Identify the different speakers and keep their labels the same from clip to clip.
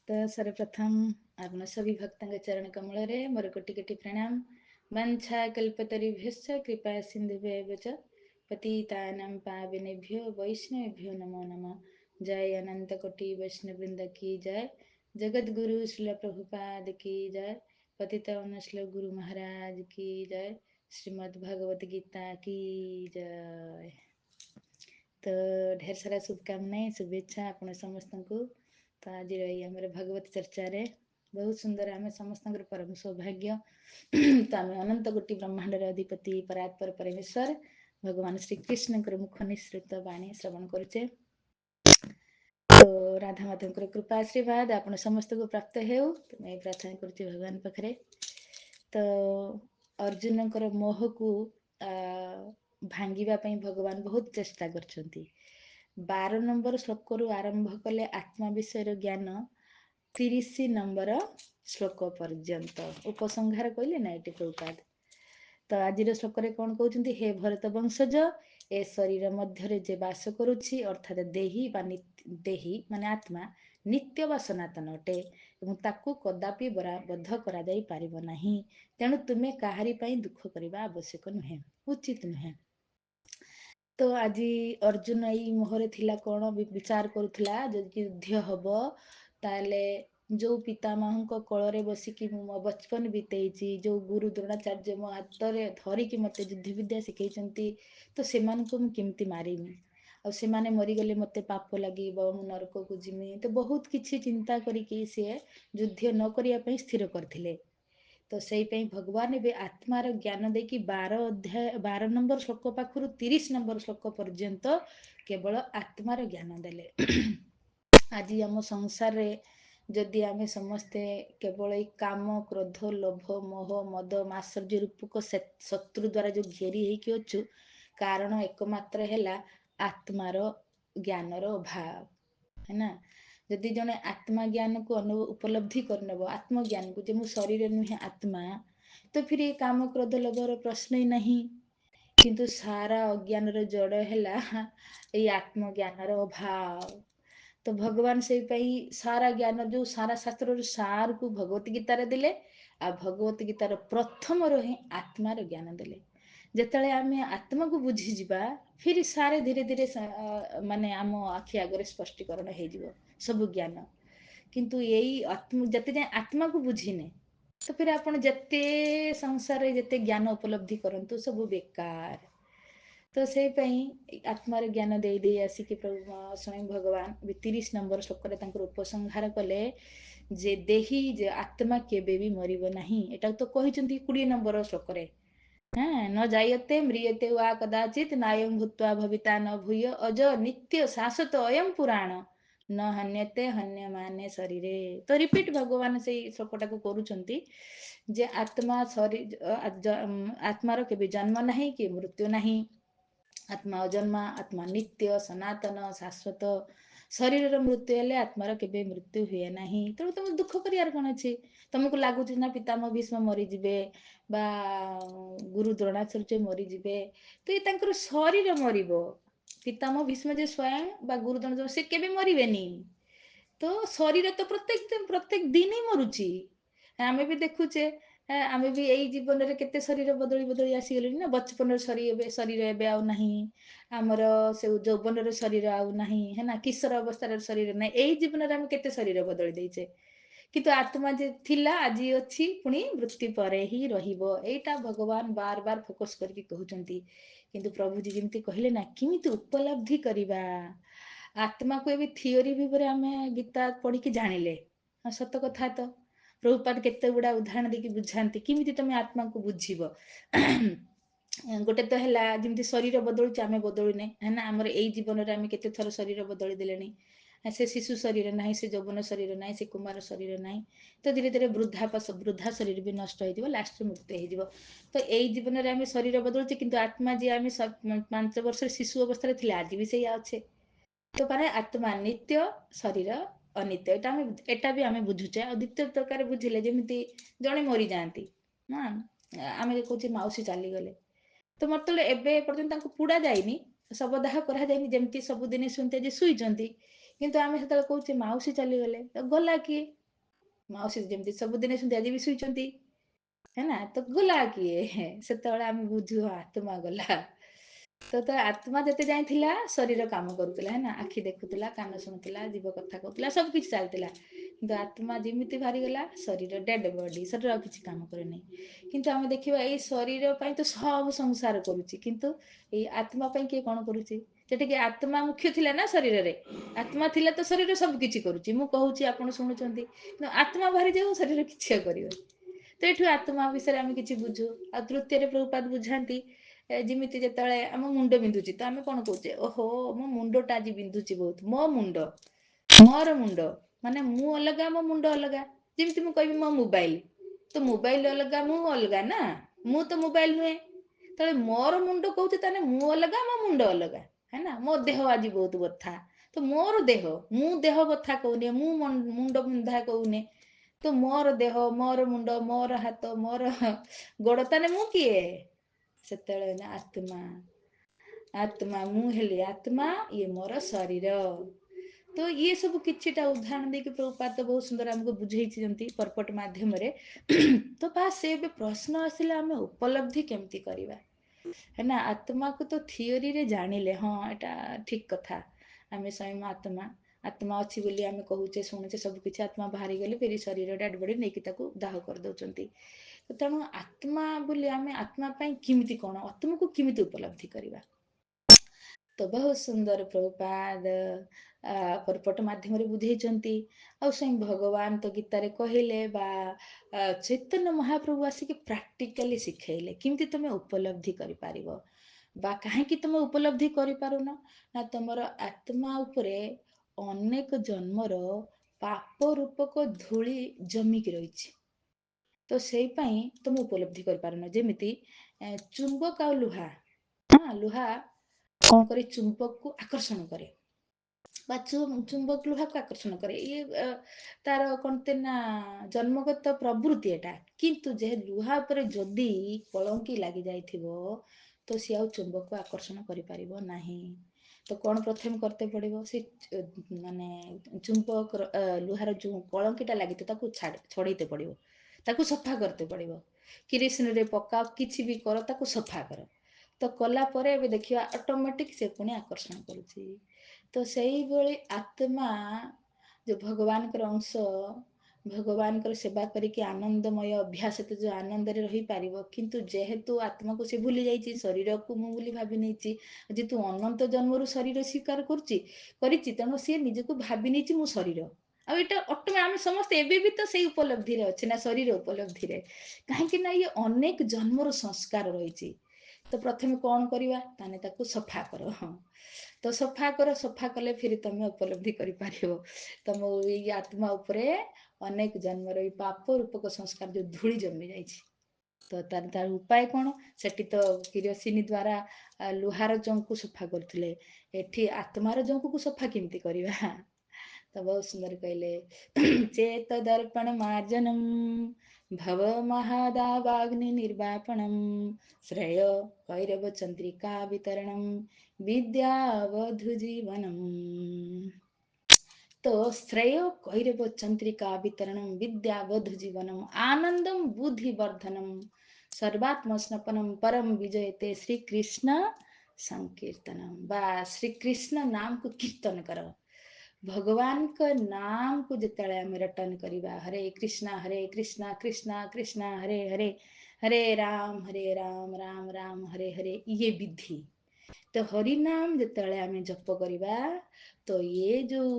Speaker 1: तो सर्वप्रथम आपण सभी भक्तांग चरण कमल मोर कोटि कोटि प्रणाम। वंशा कल्पतरुभ्यश्च कृपा सिन्धुभ्येव च पतितानां पावनेभ्यो वैष्णवेभ्यो नमो नमः। जय अनंत कोटि वैष्णव वृंद की जय। जगत गुरु श्रील प्रभुपाद की जय। पतित श्रील गुरु महाराज की जय। श्रीमद् भगवत गीता की जय। तो ढेर सारा शुभकामनाएं शुभेच्छा आपण समस्त को। तो आज रही आम भगवत चर्चा रे बहुत सुंदर आम समस्त परम सौभाग्य। तो आम अनंत कोटि ब्रह्मांडर अधिपति परात्पर परमेश्वर भगवान श्रीकृष्ण मुख निसृत वाणी श्रवण करुचे। तो राधा माता कृपा आशीर्वाद आपण समस्त को प्राप्त हो। तो मैं प्रार्थना करुच्ची भगवान पाखे। तो अर्जुन मोह को भांगिबा पई भगवान बहुत चेष्टा करछंती। 12 नंबर श्लोक रु आरंभ कले आत्मा विषय ज्ञान 30 नंबर श्लोक पर्यंत उपसंहार कहले ना ये प्रभुपाद। तो आज श्लोक कौन कहते हे भरत वंशज ए शरीर मध्य जे बास करुछि अर्थात देही देही माने आत्मा नित्य वा सनातन अटे एवं ताकू कदापि बद्ध करा जाई पारिबो नाही। तेणु तुमे काहारी पई दुख करिबा आवश्यक नुहे, उचित नुहे। तो आज अर्जुन यही मोहरे थिला कौन विचार करुला जदि युद्ध हब ताले जो पितामह कोଳରେ बसिकी मो बचपन बीतेची जो गुरु द्रोणाचार्य मो हाथ रे धरिकी मते युद्ध विद्या शिखैचंती तो सेमानकु मु केमती मारिमी आ सेमाने मरीगले मते पाप लागिबो मु नरक को जिमि। तो बहुत किछि चिंता करिकी से युद्ध न करिया पई स्थिर करथिले। तो से भगवान ए आत्मार ज्ञान देकी 12 नंबर श्लोक पाखु 30 नंबर श्लोक पर्यंत केवल आत्मार ज्ञान देले। आज आम संसार रे जदि आमे समस्ते केवल ई काम क्रोध लोभ मोह मद मात्सर्य रूपक शत्रु द्वारा जो घेरी होइकी अछु कारण एकमात्र हैला आत्मार ज्ञानर अभाव है ना। जदि जने आत्मा ज्ञान को उपलब्धि करनब आत्मज्ञान को जे मु शरीर नुहे आत्मा तो फिर ये काम क्रोध लोभर प्रश्न ही नहीं। किंतु सारा अज्ञान जड़ हैला ये आत्मज्ञानर अभाव। तो भगवान से सारा ज्ञान जो सारा शास्त्र सार को भगवत गीतार देले आ भगवत गीतार प्रथम ही आत्मार ज्ञान देले। जेतले आमे आत्मा को बुझी जिबा फिर सारे धीरे धीरे माने आम आखि आगे स्पष्टीकरण हो सब ज्ञान। किंतु यही जते जाए आत्मा को बुझीने तो फिर आपण जते संसार जते ज्ञान उपलब्धि करंतु सब बेकार। तो से आत्मार ज्ञान दे दे आसिक प्रभु स्वयं भगवान 30 नंबर श्लोक उपसंहार कले जे देही जे आत्मा केबे भी मरिबो नाही। एटा तो कहिसंती 20 नंबर श्लोक रे हाँ न जायते म्रियते वा कदाचित नायं भूत्वा भविता न भूय अज नित्य शाश्वत अयं पुराण न हन्यते हन्यमाने शरीरे। तो रिपीट भगवान से श्लोकटा को करूछंती जे आत्मा शरीर आत्मार केबे जन्म नहीं कि मृत्यु नहीं। आत्मा अजन्मा आत्मा नित्य सनातन शाश्वत। शरीर मृत्यु हेले आत्मार केबे मृत्यु हुए नाही। तेणु तुम दुख करियार कौन अच्छी तुमको लगुच ना पितामह भीष्म मरीजे बा गुरु द्रोणाचार्य मरीजे तो ये शरीर मरिब। पितामह भीष्म जे स्वयं बा गुरु द्रोणाचार्य से केबे मरिबेनी। तो शरीर तो प्रत्येक दिन ही मरुची। आम भी देखुचे आम भी यही जीवन में केते शरीर बदली बदली आसीगले ना। बचपन शरीर एवं आउ नहीं आमर से यौवन शरीर आउ नहीं है ना। किशोर अवस्थार शरीर ना यही जीवन में आम केते शरीर बदली देचे। किंतु आत्मा जे थिला आज अच्छी पुणी मृत्यु पर ही रहिबो एटा भगवान बार बार फोकस करके कहउचंती। किंतु प्रभु जी जमती कहले ना किमिति उपलब्धि करिबा आत्मा को एबे थियोरी भी आम गीता पढ़ी की जानिले हाँ सत कथा। तो प्रभुपाद केते गुड़ा उदाहरण देकी बुझाती किमिति तमे आत्मा को बुझीबो। गोटे तो है जमी शरीर बदलुचे आम बदलुने है ना। आमर यही जीवन में आम केते थर शरीर बदली देले से शिशु शरीर ना से यौवन शरीर ना से कुमार शरीर ना। तो धीरे धीरे वृद्धा शरीर भी नष्ट हो लास्ट मृत्यु हो। तो यही जीवन में आम शरीर बदलुचे किंतु आत्मा जी आम 5 वर्ष शिशु अवस्था थे आज भी से अच्छे। तो माने आत्मा नित्य शरीर अनित्य एटा भी आम बुझुचे। आ द्वितीय प्रकार बुझिले जमी जड़े मरी जाती हाँ आम कहे मौसी चलीगले तो मतलब एबे पर्यंत पुड़ा जाइनी शवदाह करा जाइनी जमती सबुदिन शुणते जे शुईचंती କିନ୍ତୁ ଆମେ ସେତେବେଳେ କହୁଛେ ମାଉସୀ ଚାଲିଗଲେ, ତ ଗଲା କିଏ? ମାଉସୀ ଯେମିତି ସବୁଦିନେ ଶୁନ୍ତି ଆଜି ବି ଶୋଇଛନ୍ତି, ହେ ନା, ତ ଗଲା କିଏ? ସେତେବେଳେ ଆମେ ବୁଝୁ ଆତ୍ମା ଗଲା। ତ ଆତ୍ମା ଯେତେ ଯାଏଁ ଥିଲା ଶରୀର କାମ କରୁଥିଲା, ହେ ନା, ଆଖି ଦେଖୁଥିଲା, କାନ ଶୁଣୁଥିଲା, ଜିଭ କଥା କହୁଥିଲା, ସବୁ କିଛି ଚାଲିଥିଲା। କିନ୍ତୁ ଆତ୍ମା ଯେମିତି ବାହାରିଗଲା, ଶରୀର ଡେଡ୍ ବଡି, ଶରୀର ଆଉ କିଛି କାମ କରେ ନାହିଁ। କିନ୍ତୁ ଆମେ ଦେଖିବା ଏଇ ଶରୀର ପାଇଁ ତ ସବୁ ସଂସାର କରୁଛି, କିନ୍ତୁ ଏଇ ଆତ୍ମା ପାଇଁ କିଏ କଣ କରୁଛି? ସେଠିକି ଆତ୍ମା ମୁଖ୍ୟ ଥିଲା ନା ଶରୀରରେ, ଆତ୍ମା ଥିଲା ତ ଶରୀର ସବୁ କିଛି କରୁଛି। ମୁଁ କହୁଛି ଆପଣ ଶୁଣୁଛନ୍ତି, କିନ୍ତୁ ଆତ୍ମା ବାହାରି ଯାଉ ଶରୀର କିଛି ଆଉ କରିବନି। ତ ଏଠୁ ଆତ୍ମା ବିଷୟରେ ଆମେ କିଛି ବୁଝୁ। ଆଉ ତୃତୀୟରେ ପ୍ରଭୁପାଦ ବୁଝାନ୍ତି ଯେମିତି ଯେତେବେଳେ ଆମ ମୁଣ୍ଡ ବିନ୍ଧୁଛି ତ ଆମେ କଣ କହୁଛେ, ଓହୋ ମୋ ମୁଣ୍ଡଟା ଆଜି ବିନ୍ଧୁଛି ବହୁତ, ମୋ ମୁଣ୍ଡ, ମୋର ମୁଣ୍ଡ, ମାନେ ମୁଁ ଅଲଗା ମୋ ମୁଣ୍ଡ ଅଲଗା। ଯେମିତି ମୁଁ କହିବି ମୋ ମୋବାଇଲ, ତ ମୋବାଇଲ ଅଲଗା ମୁଁ ଅଲଗା ନା, ମୁଁ ତ ମୋବାଇଲ ନୁହେଁ। ତାହେଲେ ମୋର ମୁଣ୍ଡ କହୁଛି, ତାହେଲେ ମୁଁ ଅଲଗା ମୋ ମୁଣ୍ଡ ଅଲଗା, ହେ ନା। ମୋ ଦେହ ଆଜି ବହୁତ ବଥା, ତ ମୋର ଦେହ, ମୁଁ ଦେହ ବଥା କହୁନି, ମୁଁ ମୁଣ୍ଡ ବିନ୍ଧା କହୁନି, ତ ମୋର ଦେହ, ମୋର ମୁଣ୍ଡ, ମୋର ହାତ, ମୋର ଗୋଡ, ତାହେଲେ ମୁଁ କିଏ? ସେତେବେଳେ ନା ଆତ୍ମା, ଆତ୍ମା ମୁଁ ହେଲି ଆତ୍ମା, ଇଏ ମୋର ଶରୀର। ତ ଇଏ ସବୁ କିଛିଟା ଉଦାହରଣ ଦେଇକି ପ୍ରଭୁପାଦ ବହୁତ ସୁନ୍ଦର ଆମକୁ ବୁଝେଇଛନ୍ତି ପରପଟ ମାଧ୍ୟମରେ। ତ ବାସ୍ ଏବେ ପ୍ରଶ୍ନ ଆସିଲା, ଆମେ ଉପଲବ୍ଧି କେମିତି କରିବା? ନା ଆତ୍ମାକୁ ତ ଥିଓରିରେ ଜାଣିଲେ, ହଁ ଏଟା ଠିକ କଥା, ଆମେ ସ୍ୱୟଂ ଆତ୍ମା, ଆତ୍ମା ଅଛି ବୋଲି ଆମେ କହୁଛେ, ଶୁଣୁଛେ, ସବୁ କିଛି। ଆତ୍ମା ବାହାରିଗଲେ ଫେରି ଶରୀର ଡେଡ୍ ବଡି ନେଇକି ତାକୁ ଦାହ କରିଦଉଛନ୍ତି। ତେଣୁ ଆତ୍ମା ବୋଲି ଆମେ ଆତ୍ମା ପାଇଁ କେମିତି କଣ, ଆତ୍ମାକୁ କେମିତି ଉପଲବ୍ଧି କରିବା? ତ ବହୁତ ସୁନ୍ଦର ପ୍ରଭୁପାଦ ପରପଟ ମାଧ୍ୟମରେ ବୁଝେଇଛନ୍ତି। ଆଉ ସ୍ୱୟଂ ଭଗବାନ ତ ଗୀତାରେ କହିଲେ, ବା ଚୈତନ୍ୟ ମହାପ୍ରଭୁ ଆସିକି ପ୍ରାକ୍ଟିକାଲି ଶିଖେଇଲେ କେମିତି ତମେ ଉପଲବ୍ଧି କରିପାରିବ। ବା କାହିଁକି ତମେ ଉପଲବ୍ଧି କରିପାରୁନ, ନା ତମର ଆତ୍ମା ଉପରେ ଅନେକ ଜନ୍ମର ପାପ ରୂପକ ଧୂଳି ଜମିକି ରହିଛି। ତ ସେଇ ପାଇଁ ତମେ ଉପଲବ୍ଧି କରିପାରୁନ। ଯେମିତି ଚୁମ୍ବକ ଆଉ ଲୁହା, ହଁ ଲୁହା କଣ କରେ, ଚୁମ୍ବକକୁ ଆକର୍ଷଣ କରେ, ବା ଚୁମ୍ବକ ଲୁହାକୁ ଆକର୍ଷଣ କରେ, ଇଏ ତାର କଣତେ ନା ଜନ୍ମଗତ ପ୍ରବୃତ୍ତି ଏଟା। କିନ୍ତୁ ଯେ ଲୁହା ଉପରେ ଯଦି କଳଙ୍କି ଲାଗି ଯାଇଥିବ, ତ ସିଏ ଆଉ ଚୁମ୍ବକକୁ ଆକର୍ଷଣ କରିପାରିବ ନାହିଁ। ତ କଣ ପ୍ରଥମେ କରତେ ପଡିବ, ସେ ମାନେ ଚୁମ୍ବକ ଲୁହାର ଯୋଉ କଳଙ୍କିଟା ଲାଗିଥିବ ତାକୁ ଛଡେଇତେ ପଡିବ, ତାକୁ ସଫା କରତେ ପଡିବ। କିରୋସିନରେ ପକାଅ, କିଛି ବି କର, ତାକୁ ସଫା କର। ତ କଲା ପରେ ଏବେ ଦେଖିବା ଅଟୋମେଟିକ ସେ ପୁଣି ଆକର୍ଷଣ କରୁଛି। ତ ସେଇଭଳି ଆତ୍ମା ଯୋଉ ଭଗବାନଙ୍କର ଅଂଶ, ଭଗବାନଙ୍କର ସେବା କରିକି ଆନନ୍ଦମୟ ଅଭ୍ୟାସ, ଯୋଉ ଆନନ୍ଦରେ ରହିପାରିବ। କିନ୍ତୁ ଯେହେତୁ ଆତ୍ମାକୁ ସେ ଭୁଲି ଯାଇଛି, ଶରୀରକୁ ମୁଁ ବୋଲି ଭାବି ନେଇଛି, ଯେହେତୁ ଅନନ୍ତ ଜନ୍ମରୁ ଶରୀର ସ୍ୱୀକାର କରିଛି, ତେଣୁ ସିଏ ନିଜକୁ ଭାବି ନେଇଛି ମୁଁ ଶରୀର। ଆଉ ଏଇଟା ଆମେ ସମସ୍ତେ ଏବେ ବି ତ ସେଇ ଉପଲବ୍ଧିରେ ଅଛି ନା, ଶରୀର ଉପଲବ୍ଧିରେ। କାହିଁକି ନା ଇଏ ଅନେକ ଜନ୍ମର ସଂସ୍କାର ରହିଛି। ତ ପ୍ରଥମେ କଣ କରିବା, ତାହେଲେ ତାକୁ ସଫା କର। ହଁ, ତ ସଫା କର, ସଫା କଲେ ଫିର ତମେ ଉପଲବ୍ଧି କରିପାରିବ। ତମ ଏଇ ଆତ୍ମା ଉପରେ ଅନେକ ଜନ୍ମର ଏଇ ପାପ ରୂପକ ସଂସ୍କାର ଯୋଉ ଧୂଳି ଜମି ଯାଇଛି। ତ ତାର ଉପାୟ କଣ? ସେଠି ତ କିରୋସିନି ଦ୍ଵାରା ଲୁହାର ଜଂକୁ ସଫା କରୁଥିଲେ, ଏଠି ଆତ୍ମାର ଜଙ୍କୁକୁ ସଫା କେମିତି କରିବା? ତ ବହୁତ ସୁନ୍ଦର କହିଲେ, ଚେତ ଦର୍ପଣ ମାର୍ଜନମ୍ ଭବ ମହାଦାବାଗ୍ନି ନିର୍ବାପଣମ୍ ଶ୍ରେୟ କୈରବ ଚନ୍ଦ୍ରିକା ବିତରଣମ୍ ବିଦ୍ୟାବଧୁ ଜୀବନମ୍। ତ ଶ୍ରେୟ କୈରବ ଚନ୍ଦ୍ରିକା ବିତରଣମ୍ ବିଦ୍ୟାବଧୁ ଜୀବନମ୍ ଆନନ୍ଦମ୍ ବୁଦ୍ଧି ବର୍ଦ୍ଧନମ୍ ସର୍ବାତ୍ମ ସ୍ନପନମ୍ ପରମ ବିଜୟତେ ଶ୍ରୀକୃଷ୍ଣ ସଂକୀର୍ତ୍ତନ। ବା ଶ୍ରୀକୃଷ୍ଣ ନାମକୁ କୀର୍ତ୍ତନ କର। ଭଗବାନଙ୍କ ନାମକୁ ଯେତେବେଳେ ଆମେ ରଟନ କରିବା, ହରେ କୃଷ୍ଣ କୃଷ୍ଣ କୃଷ୍ଣ ହରେ ହରେ, ହରେ ରାମ ରାମ ରାମ ହରେ ହରେ, ଇଏ ବିଧି। ତ ହରିନାମ ଯେତେବେଳେ ଆମେ ଜପ କରିବା, ତ ଇଏ ଯୋଉ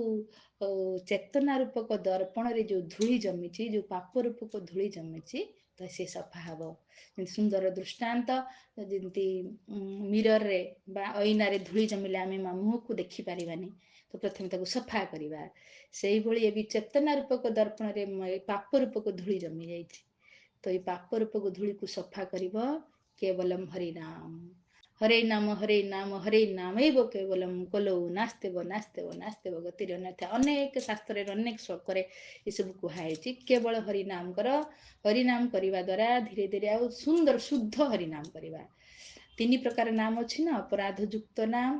Speaker 1: ଚେତନା ରୂପକ ଦର୍ପଣରେ ଯୋଉ ଧୂଳି ଜମିଛି, ଯୋଉ ପାପ ରୂପକ ଧୂଳି ଜମିଛି, ତ ସେ ସଫା ହବ। ସୁନ୍ଦର ଦୃଷ୍ଟାନ୍ତ, ଯେମିତି ମିରରରେ ବା ଅଇନାରେ ଧୂଳି ଜମିଲେ ଆମେ ମୁହଁକୁ ଦେଖି ପାରିବାନି, ତ ପ୍ରଥମେ ତାକୁ ସଫା କରିବା। ସେଇଭଳି ଏ ବି ଚେତନା ରୂପକ ଦର୍ପଣରେ ପାପ ରୂପକ ଧୂଳି ଜମି ଯାଇଛି। ତ ଏଇ ପାପ ରୂପକ ଧୂଳିକୁ ସଫା କରିବ କେବଲମ୍ ହରିନାମ। ହରେ ନାମ ହରେ ନାମୈବ କେବଲମ୍ କଲୌ ନାସ୍ତିବ ନାସ୍ତିବ ନାସ୍ତିବ ଗତିରନ୍ୟଥା। ଅନେକ ଶାସ୍ତ୍ରରେ ଅନେକ ଶ୍ଲୋକରେ ଏସବୁ କୁହାଯାଇଛି। କେବଳ ହରିନାମ କର, ହରିନାମ କରିବା ଦ୍ଵାରା ଧୀରେ ଧୀରେ ଆଉ ସୁନ୍ଦର ଶୁଦ୍ଧ ହରିନାମ କରିବା। ତିନି ପ୍ରକାର ନାମ ଅଛି ନା, ଅପରାଧ ଯୁକ୍ତ ନାମ,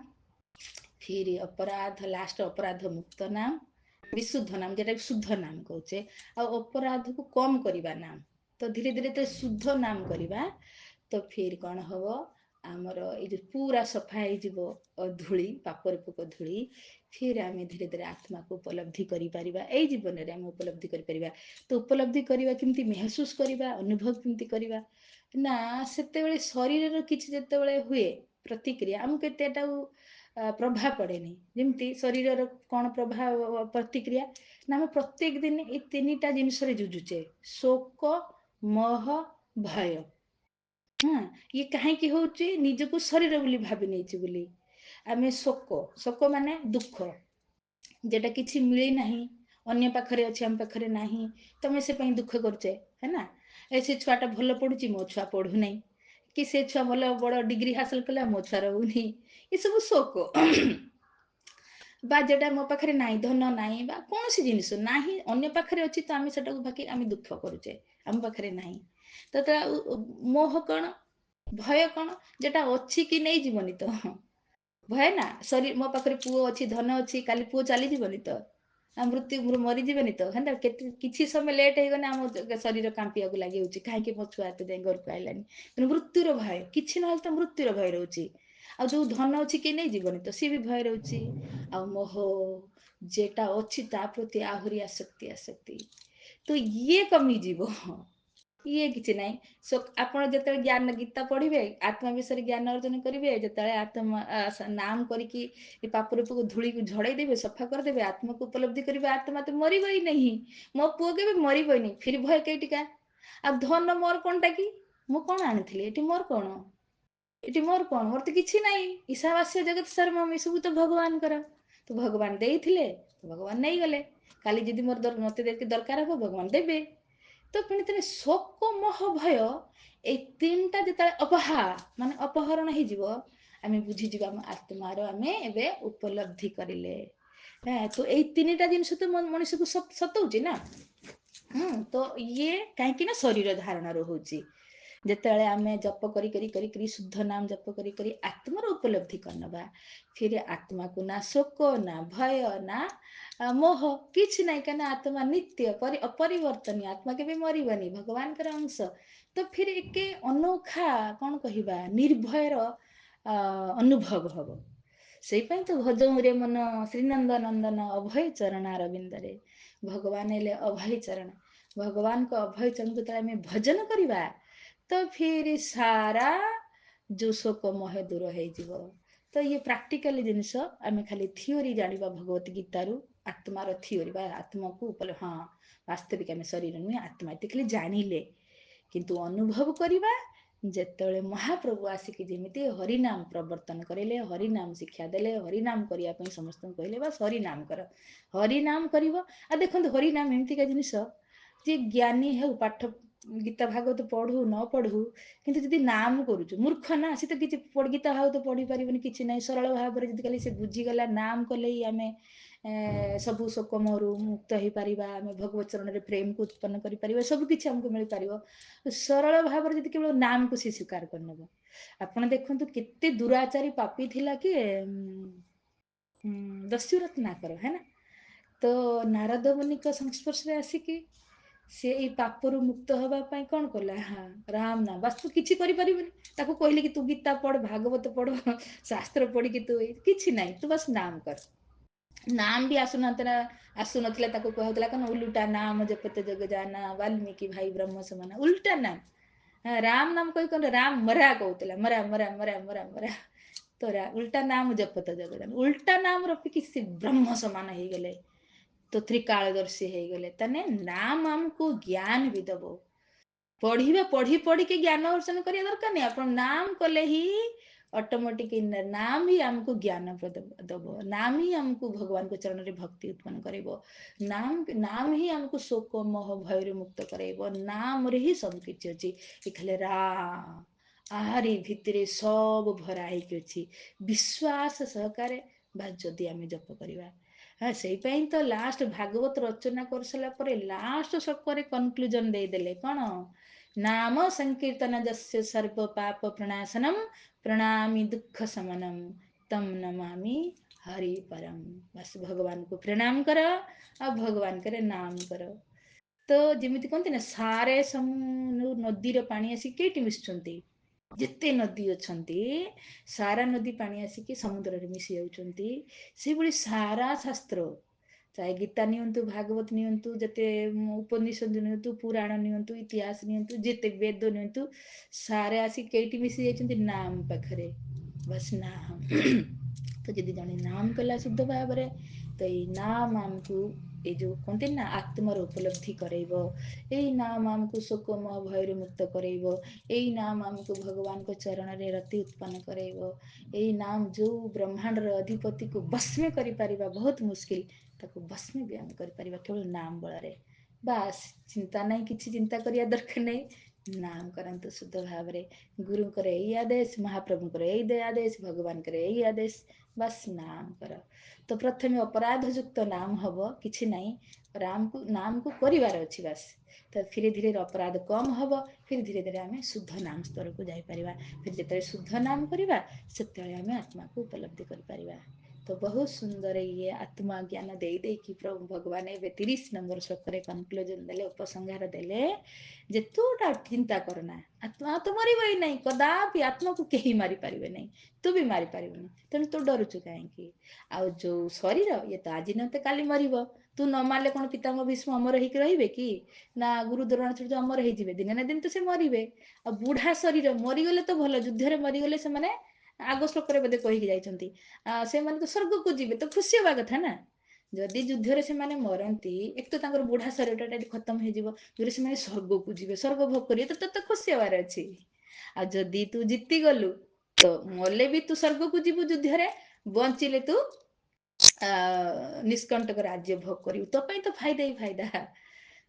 Speaker 1: फिर अपराध लास्ट अपराध मुक्त नाम विशुद्ध नाम जेटा शुद्ध नाम कहचे अपराध को कम करवा नाम तो धीरे धीरे तो शुद्ध नाम करवा तो फिर कौन हम आमर ये पूरा सफा हो धूली पापर पोक धूली फिर आम धीरे धीरे आत्मा को उपलब्धि करें जीवन में आम उपलब्धि करें तो उपलब्धि करवा केमती महसूस करवा अनुभव केमती करवा ना से शरीर किसी जिते हुए प्रतिक्रिया आमको एतटा प्रभाव पड़ेनि जमती शरीर कौन प्रभाव प्रतिक्रिया ना आम प्रत्येक दिन ये तीन टा जिनस जुझुचे शोक मोह भय हाँ ये कहीं हूँ निजको शरीर बोली भावी नहीं बोली आम शोक शोक माने दुख जेटा किसी मिले ना अन्य पाखरे अच्छे आम पाखरे ना तो आम से दुख करचे है ना से छुआटा भल पढ़ुची मो छुआ पढ़ू ना कि से छुआ भल बड़ डिग्री हासिल कला मो छुआ रोनी ये सब शोक बा जेटा मो पाखरे ना धन ना कौन सी जिनिस ना अन्य पाखरे अच्छी तो आम से बाकी आम दुख करुचे आम पाखरे ना तो मोह कौन भय कौन जेटा अच्छी कि नहीं जीवनी तो भय ना शरीर मो पाखे पुओ अच्छी धन अच्छी काली पुओ चली जीवनी तो मृत्यु मरीजनि तो है किसी समय लेट हो गने आम शरीर कांपिया लगे कहीं मो छुआ एत घर को आईलानी मृत्युर भय कि ना तो मृत्युर भय रोचे आ जो धन अच्छी कि नहीं जीवनी तो सी भी भय रोचे आ मोह जेटा अच्छी प्रति आहरी आसक्ति आसक्ति तो ये कमी जीव ये किसी ना सो आपड़ जो ज्ञान गीता पढ़े आत्मा विषय ज्ञान अर्जन करेंगे जो आत्मा नाम करके पाप रूप को धूली को झड़े देवे सफा करदे आत्मा को उपलब्धि करेंगे आत्मा तो मर ही नहीं मो पुओ के मर नहीं फिर भय कई टिका आ धन मोर कौन टा कि मु कौन आनी ये मोर कौन ये मोर कौन मोर तो किसी ना ईशावास्य जगत सर्वम ये सब तो भगवान कर तो भगवान दे तो भगवान नहीं गले काली जदि मोर मत दरकार हम भगवान देवे तो पुणी शोक मोह भय ये तीन टा जो माने अपहरण हो आम बुझीज आम आत्मार आम एवं उपलब्धि करें तो ये तीन टा जिनस तो मनुष्य को सताऊँ ना तो ये कहीं शरीर धारण रोचे जिते आम जप करी शुद्ध नाम जप करी आत्मार उपलब्धि करनवा फिर आत्मा को ना शोक ना भय ना मोह किसी ना क्या आत्मा नित्य अपरिवर्तनीय आत्मा के मरबनी भगवान का अंश तो फिर एक अनोखा कौन कह निर्भयर अनुभव हम से तो भजऊ रे मन श्रीनंद नंदन अभय चरणारविंदरे भगवान हेले अभय चरण भगवान को अभय चरण जो आम भजन करवा तो फिर सारा जो शोक मोह दूर हो तो ये प्रैक्टिकल जिनस आम खाली थियोरी जाना भगवत गीतार आत्मार थियोरी आत्मा को हाँ वास्तविक आम शरीर नुहे आत्मा ये खाली जानिले किंतु अनुभव करवा जेतेबेले महाप्रभु आसिक जमी हरिनाम प्रवर्तन करेले हरिनाम शिक्षा देले हरिनाम करने समस्त कहले बस हरिनाम कर हरिनाम कर देखो हरिनाम एमतीका जिनिस जे ज्ञानी है पाठ गीता भागवत पढ़ू न पढ़ू किंतु जदि नाम करूँ मूर्ख ना सी तो किसी गीता भागवत तो पढ़ी पारे कि ना सरल भाव में जब से बुझीगला नाम कले ही आम सबू शोक मोहरु मुक्त हो पार आम भगवत चरण में प्रेम को उत्पन्न कर सबकि आमको मिल पार सरल भाव में केवल नाम को सी स्वीकार करनब आपण देखु केते दुराचारी पापी थिला कि दस्युरथ नाकर है ना तो नारद मुनि संस्पर्श आसिकी सी पापरू मुक्त होगापाई कौन कला हाँ राम नाम बास्तु किसी कहले कि तू गीता पढ़ भागवत पढ़ शास्त्र पढ़ कि तू कि ना तू बस नाम कर नाम भी आसुना आसुनला कहला कौन उल्टा नाम जपत जग जाना वाल्मीकि भाई ब्रह्म समान उल्टा नाम हाँ राम नाम कही कौन राम मरा कहला मरा मरा मरा मरा मरा तो उल्टा नाम जपत जग जाना उल्टा नाम रखिकी सी ब्रह्म समान हो गले तो त्रिकालदर्शी हो गले तने नाम आमको ज्ञान भी दब पढ़ा पढ़ी पढ़ी के ज्ञान अर्जन करने दरकार नहीं आप नाम कले ही ऑटोमेटिक नाम ही आमको ज्ञान दब नाम ही आमको भगवान के चरण में भक्ति उत्पन्न कर नाम नाम ही आमको शोक मोह भय मुक्त कर नाम रे ही सब किसी अच्छी खाली राम आहारी भितर सब भरा होती विश्वास सहकार जदि आम जप करवा हाँ से तो लास्ट भागवत रचना कर सारा पर लास्ट शोक कनक्लूजन देदेले कौन नाम संकीर्तन जस्य सर्व पाप प्रणाशनम प्रणामी दुख शमनम तम नमामि हरि परम। बस भगवान को प्रणाम कर आ भगवान करे नाम कर। तो ଯେମିତି କହନ୍ତି ନା ସାରେ ନଦୀର ପାଣି ଆସି କେଇଠି ମିଶୁଛନ୍ତି, ଯେତେ ନଦୀ ଅଛନ୍ତି ସାରା ନଦୀ ପାଣି ଆସିକି ସମୁଦ୍ରରେ ମିଶି ଯାଉଛନ୍ତି। ସେଇଭଳି ସାରା ଶାସ୍ତ୍ର, ଚାहे ଗୀତା ନିଅନ୍ତୁ, ଭାଗବତ ନିଅନ୍ତୁ, ଯେତେ ଉପନିଷଦ ନିଅନ୍ତୁ, ପୁରାଣ ନିଅନ୍ତୁ, ଇତିହାସ ନିଅନ୍ତୁ, ଯେତେ ବେଦ ନିଅନ୍ତୁ, ସାରେ ଆସି କେଇଠି ମିଶି ଯାଇଛନ୍ତି, ନାମ ପାଖରେ। ବସ୍ ନାମ। ତ ଯଦି ଜଣେ ନାମ କଲା ଶୁଦ୍ଧ ଭାବରେ, ତ ଏଇ ନାମ ଆମକୁ ଏଇ ଯୋଉ କହନ୍ତି ନା ଆତ୍ମର ଉପଲବ୍ଧି କରେଇବ। ଏଇ ନାମ ଆମକୁ ଶୋକମୋହ ଭୟରୁ ମୁକ୍ତ କରେଇବ। ଏଇ ନାମ ଆମକୁ ଭଗବାନଙ୍କ ଚରଣରେ ରତି ଉତ୍ପନ୍ନ କରେଇବ। ଏଇ ନାମ ଯୋଉ ବ୍ରହ୍ମାଣ୍ଡର ଅଧିପତିକୁ ଭସ୍ମ କରିପାରିବା ବହୁତ ମୁସ୍କିଲ, ତାକୁ ଭସ୍ମ ବି ଆମେ କରିପାରିବା କେବଳ ନାମ ବଳରେ। ବାସ୍, ଚିନ୍ତା ନାହିଁ, କିଛି ଚିନ୍ତା କରିବା ଦରକାର ନାହିଁ। ନାମ କରନ୍ତୁ ଶୁଦ୍ଧ ଭାବରେ। ଗୁରୁଙ୍କର ଏଇ ଆଦେଶ, ମହାପ୍ରଭୁଙ୍କର ଏଇ ଆଦେଶ, ଭଗବାନଙ୍କର ଏଇ ଆଦେଶ। ବାସ୍ ନାମ କର। ତ ପ୍ରଥମେ ଅପରାଧ ଯୁକ୍ତ ନାମ ହବ, କିଛି ନାହିଁ। ନାମକୁ କରିବାର ଅଛି ବାସ୍। ତ ଧୀରେ ଧୀରେ ଅପରାଧ କମ ହବ, ଫିର ଧୀରେ ଧୀରେ ଆମେ ଶୁଦ୍ଧ ନାମ ସ୍ତରକୁ ଯାଇପାରିବା। ଫିର ଯେତେବେଳେ ଶୁଦ୍ଧ ନାମ କରିବା, ସେତେବେଳେ ଆମେ ଆତ୍ମାକୁ ଉପଲବ୍ଧି କରିପାରିବା। ତ ବହୁତ ସୁନ୍ଦର ଇଏ ଆତ୍ମା ଜ୍ଞାନ ଦେଇକି ପ୍ରଭୁ ଭଗବାନ ଏବେ 30 ନମ୍ବର ଶ୍ଲୋକରେ କନକ୍ଲୁଜନ ଦେଲେ, ଉପସଂହାର ଦେଲେ ଯେ ତୁ ଚିନ୍ତା କରନା, ଆତ୍ମା ତ ମରିବ ହିଁ ନାହିଁ, କଦାପି ଆତ୍ମାକୁ କେହି ମାରିପାରିବେ ନାହିଁ, ତୁ ବି ମାରିପାରିବୁନି, ତେଣୁ ତୁ ଡରୁଛୁ କାହିଁକି? ଆଉ ଯୋଉ ଶରୀର, ଇଏ ତ ଆଜି ନହେଲେ କାଲି ମରିବ। ତୁ ନ ମାରିଲେ କଣ ପିତାମହ ଭୀଷ୍ମ ଅମର ହେଇକି ରହିବେ କି? ନା ଗୁରୁ ଦ୍ରୋଣାଚାର୍ଯ୍ୟ ଅମର ହେଇଯିବେ? ଦିନେ ନା ଦିନ ତ ସେ ମରିବେ। ଆଉ ବୁଢା ଶରୀର ମରିଗଲେ ତ ଭଲ, ଯୁଦ୍ଧରେ ମରିଗଲେ ସେମାନେ ଆଗ ଶ୍ଲୋକରେ ବୋଧେ କହିକି ଯାଇଛନ୍ତି, ସେମାନେ ତ ସ୍ୱର୍ଗକୁ ଯିବେ, ତ ଖୁସି ହବା କଥା ନା। ଯଦି ଯୁଦ୍ଧରେ ସେମାନେ ମରନ୍ତି, ଏକ ତ ତାଙ୍କର ବୁଢା ଶରୀରଟା ଖତମ ହେଇଯିବ, ଯଦି ସେମାନେ ସ୍ୱର୍ଗକୁ ଯିବେ, ସ୍ୱର୍ଗ ଭୋଗ କରିବେ, ତ ତତେ ଖୁସି ହବାର ଅଛି। ଆଉ ଯଦି ତୁ ଜିତିଗଲୁ, ତ ମଲେ ବି ତୁ ସ୍ୱର୍ଗକୁ ଯିବୁ ଯୁଦ୍ଧରେ, ବଞ୍ଚିଲେ ତୁ ନିଷ୍କଣ୍ଟକ ରାଜ୍ୟ ଭୋଗ କରିବୁ, ତୋ ପାଇଁ ତ ଫାଇଦା ହିଁ ଫାଇଦା।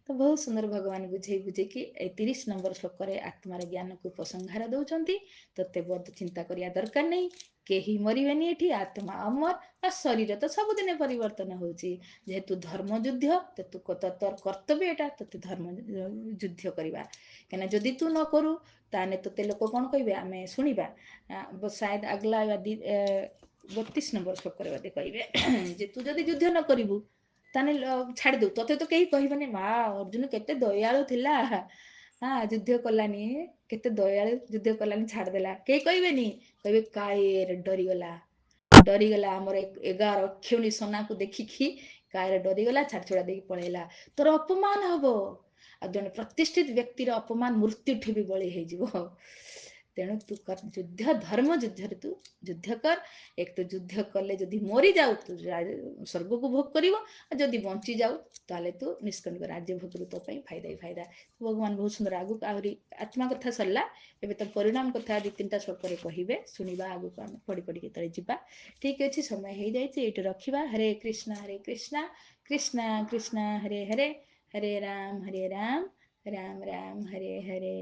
Speaker 1: ତ ବହୁତ ସୁନ୍ଦର ଭଗବାନ ବୁଝେଇକି ଏଇ 30 ନମ୍ବର ଶ୍ଲୋକରେ ଆତ୍ମାର ଜ୍ଞାନକୁ ଉପସଂହାର ଦଉଛନ୍ତି। ତତେ ବହୁତ ଚିନ୍ତା କରିବା ଦରକାର ନାହିଁ, କେହି ମରିବେନି ଏଠି, ଆତ୍ମା ଅମର। ଆଉ ଶରୀର ତ ସବୁଦିନେ ପରିବର୍ତ୍ତନ ହଉଛି। ଯେହେତୁ ଧର୍ମ ଯୁଦ୍ଧ, ତୋର କର୍ତ୍ତବ୍ୟ ଏଟା, ତତେ ଧର୍ମ ଯୁଦ୍ଧ କରିବା। କାହିଁକିନା ଯଦି ତୁ ନ କରୁ, ତାହେଲେ ତତେ ଲୋକ କଣ କହିବେ ଆମେ ଶୁଣିବା। ସାୟଦ ଆଗଲା 32 ନମ୍ବର ଶ୍ଲୋକରେ ବୋଧେ କହିବେ ଯେ ତୁ ଯଦି ଯୁଦ୍ଧ ନ କରିବୁ, ତାହେଲେ ଛାଡିଦବୁ, ତତେ ତ କେହି କହିବନି ମା ଅର୍ଜୁନ କେତେ ଦୟାଳୁ ଥିଲା, ଯୁଦ୍ଧ କଲାନି, କେତେ ଦୟାଳୁ, ଯୁଦ୍ଧ କଲାନି, ଛାଡିଦେଲା, କେହି କହିବେନି। କହିବେ କାୟରେ ଡରିଗଲା ଆମର 11 ଅକ୍ଷୁଣୀ ସୋନାକୁ ଦେଖିକି, କାୟରେ ଡରିଗଲା, ଛାଡି ଛୁଡା ଦେଇକି ପଳେଇଲା। ତୋର ଅପମାନ ହବ। ଆଉ ଜଣେ ପ୍ରତିଷ୍ଠିତ ବ୍ୟକ୍ତିର ଅପମାନ ମୃତ୍ୟୁଠୁ ବି ବଳି ହେଇଯିବ। ତେଣୁ ତୁ ଯୁଦ୍ଧ, ଧର୍ମ ଯୁଦ୍ଧରେ ତୁ ଯୁଦ୍ଧ କର। ଏକ ତ ଯୁଦ୍ଧ କଲେ ଯଦି ମରିଯାଉ, ତୁ ସ୍ୱର୍ଗକୁ ଭୋଗ କରିବ, ଆଉ ଯଦି ବଞ୍ଚି ଯାଉ, ତାହେଲେ ତୁ ନିଷ୍କଣ୍ଟକ ରାଜ୍ୟ ଭୋଗରୁ ତୋ ପାଇଁ ଫାଇଦା ହିଁ ଫାଇଦା। ଭଗବାନ ବହୁତ ସୁନ୍ଦର, ଆଗକୁ ଆହୁରି ଆତ୍ମା କଥା ସରିଲା, ଏବେ ତ ପରିଣାମ କଥା 2-3ଟା ଶ୍ଲୋକରେ କହିବେ, ଶୁଣିବା, ଆଗକୁ ଆମେ ପଢି କେତେବେଳେ ଯିବା। ଠିକ ଅଛି, ସମୟ ହେଇଯାଇଛି, ଏଇଠି ରଖିବା। ହରେ କୃଷ୍ଣ କୃଷ୍ଣ କୃଷ୍ଣ ହରେ ହରେ, ହରେ ରାମ ରାମ ରାମ ହରେ ହରେ।